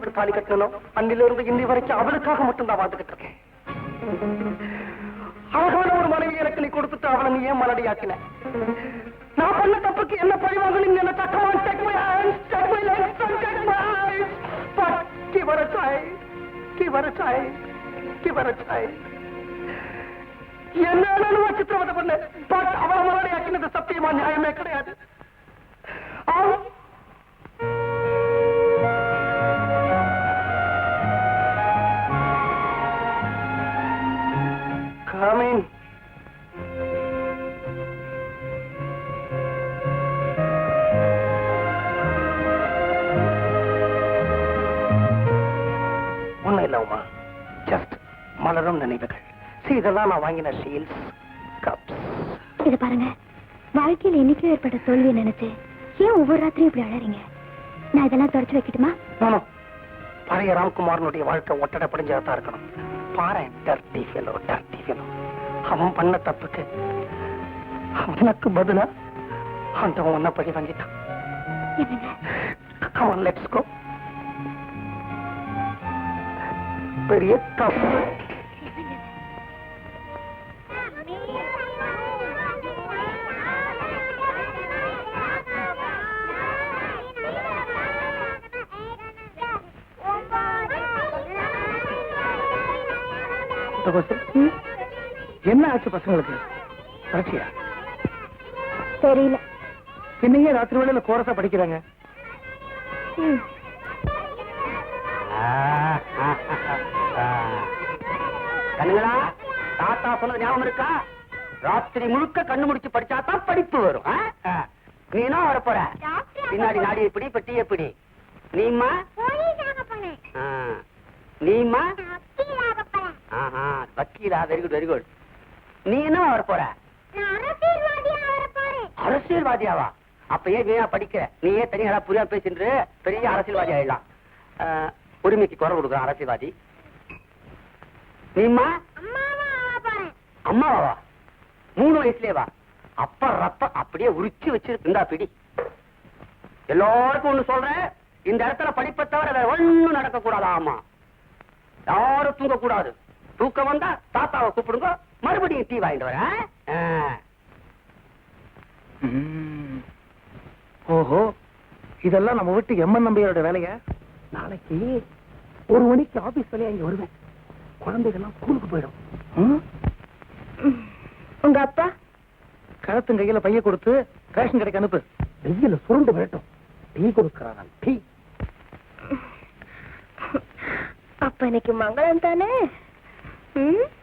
அவளுக்கு தாலி கட்டணும். அன்னிலிருந்து இன்னி வரைக்கும் அவளுக்காக மட்டும் தான் வாழ்ந்துகிட்டு இருக்கேன். அழகான ஒரு மனைவி எனக்கு நீ கொடுத்துட்டு அவளை நீ ஏன் மலடியாக்கின? நான் பண்ண தப்புக்கு என்ன பழி வாங்கணும்? என்ன தக்கமான take my hands, take my legs and take my eyes. But give her a try. Give her a try. Give her a try. என்ன சித்திரவதை பண்ண? பட் அவளை மலடியாக்கினது சத்தியமா நியாயமே கிடையாது. Come in. ஒன்னும் இல்ல உமா, ஜஸ்ட் மலரும் நினைவுகள். இதெல்லாம் நான் வாங்கின ஷீல்ஸ், கப்ஸ். இது பாருங்க, வாழ்க்கையில் என்னைக்கும் ஏற்பட்ட தோல்வியை நினைச்சு ஏன் ஒவ்வொரு ராத்திரியும் இப்படி அழறீங்க? நான் இதெல்லாம் தொடச்சு வைக்கட்டுமா? பழைய ராம்குமாரனுடைய வாழ்க்கை ஒட்டடை படிஞ்சதான் இருக்கணும். பாரு, டர்ட்டி ஃபெலோ, டர்ட்டி ஃபெலோ. அவன் பண்ண தப்புக்கு அவனுக்கு பதிலா ஆண்டவன் ஒன்ன பழி வாங்கிட்டான். Come on, let's go. பெரிய தப்பு. என்ன ஆச்சு பசங்களுக்கு? பரீட்சையா? தெரியல. என்னையே ராத்திரி வேளையில கோரஸா படிக்கிறாங்க. கண்ணுங்களா, தாத்தா சொன்னது ஞாபகம் இருக்கா? ராத்திரி முழுக்க கண்ணு முடிச்சு படிச்சாதான் படிப்பு வரும். நீனா வரப்போற பின்னாடி நாடி எப்படி பெட்டி எப்படி? நீமா நீமா வக்கீலா? Very good very good. நீ என்ன வரப்போற? அரசியல்வாதியாவா? அப்ப ஏன் வீணா படிக்கிற? நீயே தனியா புரியா பேசிட்டு பெரிய அரசியல்வாதி ஆயிடலாம். உரிமைக்கு குறை கொடுக்குற அரசியல்வாதி நீமா? அம்மாவா? 3 வயசுலேவா? அப்ப ரத்தம் அப்படியே உரிச்சு வச்சிருந்தா பிடி. எல்லாருக்கும் ஒண்ணு சொல்றேன், இந்த இடத்துல படிப்பை தவிர வேற ஒண்ணும் நடக்க கூடாது. ஆமா, யாரும் தூங்க கூடாது. தூக்கம் வந்தா தாத்தாவை கூப்பிடுங்க, மறுபடியும் டீ வாங்கிட்டு வர. ஓஹோ, இதெல்லாம் நம்ம வீட்டு எம்என் நம்பியோட வேலையா? நாளைக்கு 1 மணிக்கு ஆபீஸ் வேலையா இங்க வருவேன். குழந்தைகள்லாம் ஸ்கூலுக்கு போயிடும். உங்க அப்பா கழுத்தும் கையில பைய கொடுத்து ரேஷன் கடைக்கு அனுப்பு. வெயில சுருண்டு விரட்டும். டீ கொடுக்கறான். டீ. அப்ப இன்னைக்கு மங்களம் தானே?